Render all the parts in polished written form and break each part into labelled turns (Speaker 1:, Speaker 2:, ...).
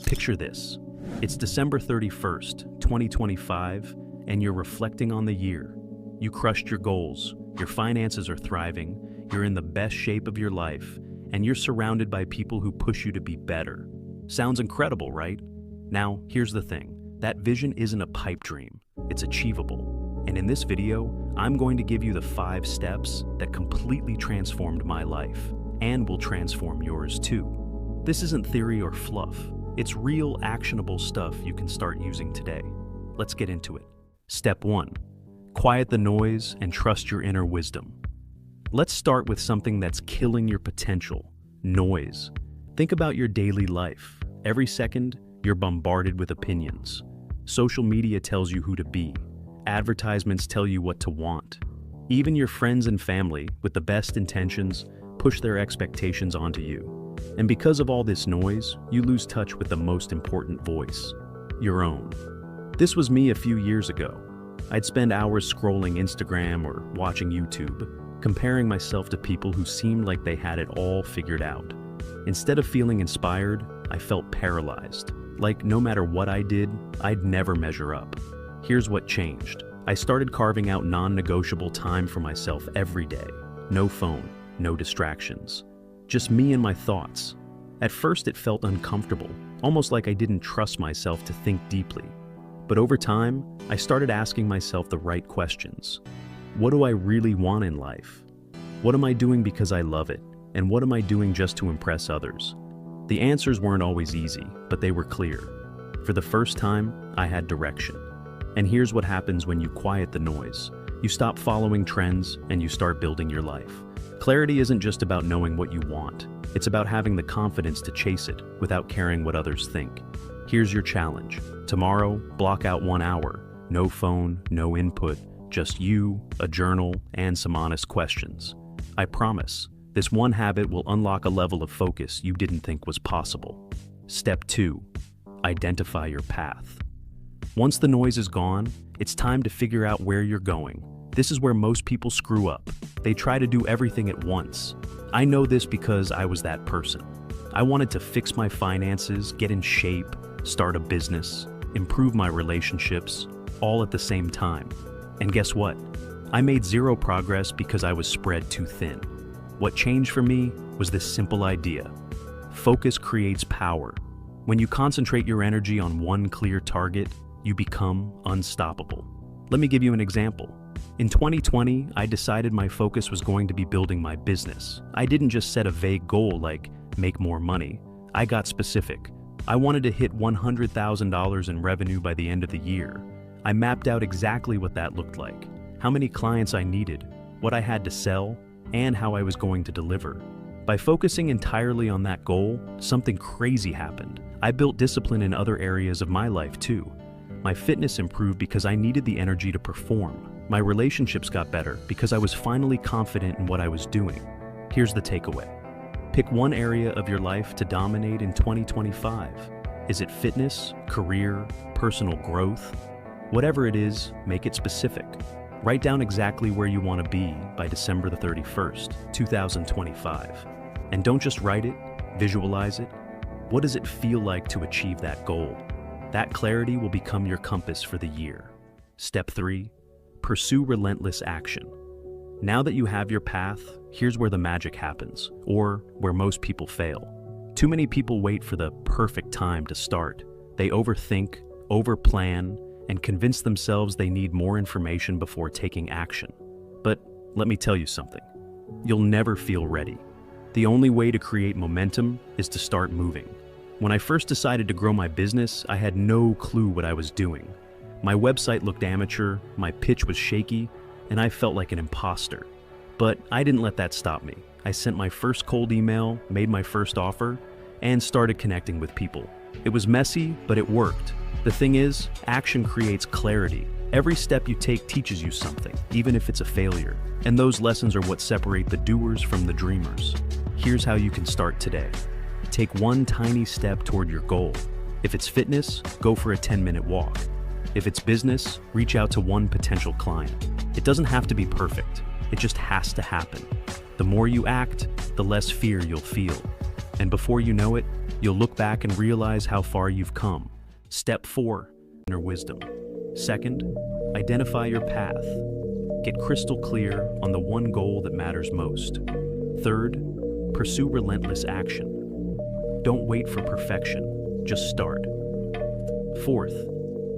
Speaker 1: Picture this. It's December 31st, 2025, and you're reflecting on the year. You crushed your goals, your finances are thriving, you're in the best shape of your life, and you're surrounded by people who push you to be better. Sounds incredible, right? Now, here's the thing. That vision isn't a pipe dream. It's achievable. And in this video, I'm going to give you the 5 steps that completely transformed my life, and will transform yours too. This isn't theory or fluff. It's real, actionable stuff you can start using today. Let's get into it. Step 1. Quiet the noise and trust your inner wisdom. Let's start with something that's killing your potential: noise. Think about your daily life. Every second, you're bombarded with opinions. Social media tells you who to be. Advertisements tell you what to want. Even your friends and family, with the best intentions, push their expectations onto you. And because of all this noise, you lose touch with the most important voice, your own. This was me a few years ago. I'd spend hours scrolling Instagram or watching YouTube, comparing myself to people who seemed like they had it all figured out. Instead of feeling inspired, I felt paralyzed. Like no matter what I did, I'd never measure up. Here's what changed. I started carving out non-negotiable time for myself every day. No phone, no distractions. Just me and my thoughts. At first it felt uncomfortable, almost like I didn't trust myself to think deeply. But over time, I started asking myself the right questions. What do I really want in life? What am I doing because I love it? And what am I doing just to impress others? The answers weren't always easy, but they were clear. For the first time, I had direction. And here's what happens when you quiet the noise. You stop following trends and you start building your life. Clarity isn't just about knowing what you want. It's about having the confidence to chase it without caring what others think. Here's your challenge. Tomorrow, block out 1 hour. No phone, no input, just you, a journal, and some honest questions. I promise, this one habit will unlock a level of focus you didn't think was possible. Step 2. Identify your path. Once the noise is gone, it's time to figure out where you're going. This is where most people screw up. They try to do everything at once. I know this because I was that person. I wanted to fix my finances, get in shape, start a business, improve my relationships, all at the same time. And guess what? I made zero progress because I was spread too thin. What changed for me was this simple idea. Focus creates power. When you concentrate your energy on one clear target, you become unstoppable. Let me give you an example. In 2020, I decided my focus was going to be building my business. I didn't just set a vague goal like make more money. I got specific. I wanted to hit $100,000 in revenue by the end of the year. I mapped out exactly what that looked like, how many clients I needed, what I had to sell, and how I was going to deliver. By focusing entirely on that goal, something crazy happened. I built discipline in other areas of my life too. My fitness improved because I needed the energy to perform. My relationships got better because I was finally confident in what I was doing. Here's the takeaway. Pick one area of your life to dominate in 2025. Is it fitness, career, personal growth? Whatever it is, make it specific. Write down exactly where you want to be by December the 31st, 2025. And don't just write it, visualize it. What does it feel like to achieve that goal? That clarity will become your compass for the year. Step 3. Pursue relentless action. Now that you have your path, here's where the magic happens, or where most people fail. Too many people wait for the perfect time to start. They overthink, overplan, and convince themselves they need more information before taking action. But let me tell you something. You'll never feel ready. The only way to create momentum is to start moving. When I first decided to grow my business, I had no clue what I was doing. My website looked amateur, my pitch was shaky, and I felt like an imposter. But I didn't let that stop me. I sent my first cold email, made my first offer, and started connecting with people. It was messy, but it worked. The thing is, action creates clarity. Every step you take teaches you something, even if it's a failure. And those lessons are what separate the doers from the dreamers. Here's how you can start today. Take one tiny step toward your goal. If it's fitness, go for a 10-minute walk. If it's business, reach out to one potential client. It doesn't have to be perfect. It just has to happen. The more you act, the less fear you'll feel. And before you know it, You'll look back and realize how far you've come. Step 4, inner wisdom. Second, identify your path. Get crystal clear on the one goal that matters most. Third, pursue relentless action. Don't wait for perfection, just start. Fourth,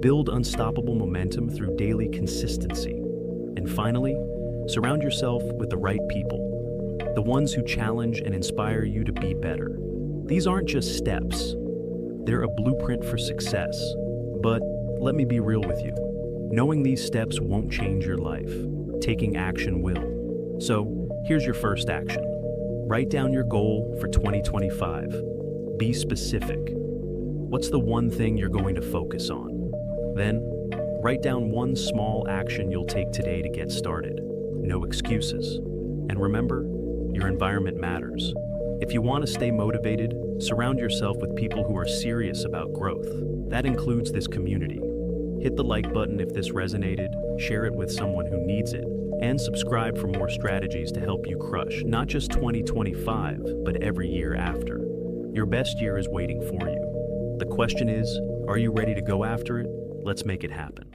Speaker 1: build unstoppable momentum through daily consistency. And finally, surround yourself with the right people, the ones who challenge and inspire you to be better. These aren't just steps, they're a blueprint for success. But let me be real with you. Knowing these steps won't change your life. Taking action will. So, here's your first action. Write down your goal for 2025. Be specific. What's the one thing you're going to focus on? Then, write down one small action you'll take today to get started. No excuses. And remember, your environment matters. If you want to stay motivated, surround yourself with people who are serious about growth. That includes this community. Hit the like button if this resonated, share it with someone who needs it, and subscribe for more strategies to help you crush not just 2025, but every year after. Your best year is waiting for you. The question is, are you ready to go after it? Let's make it happen.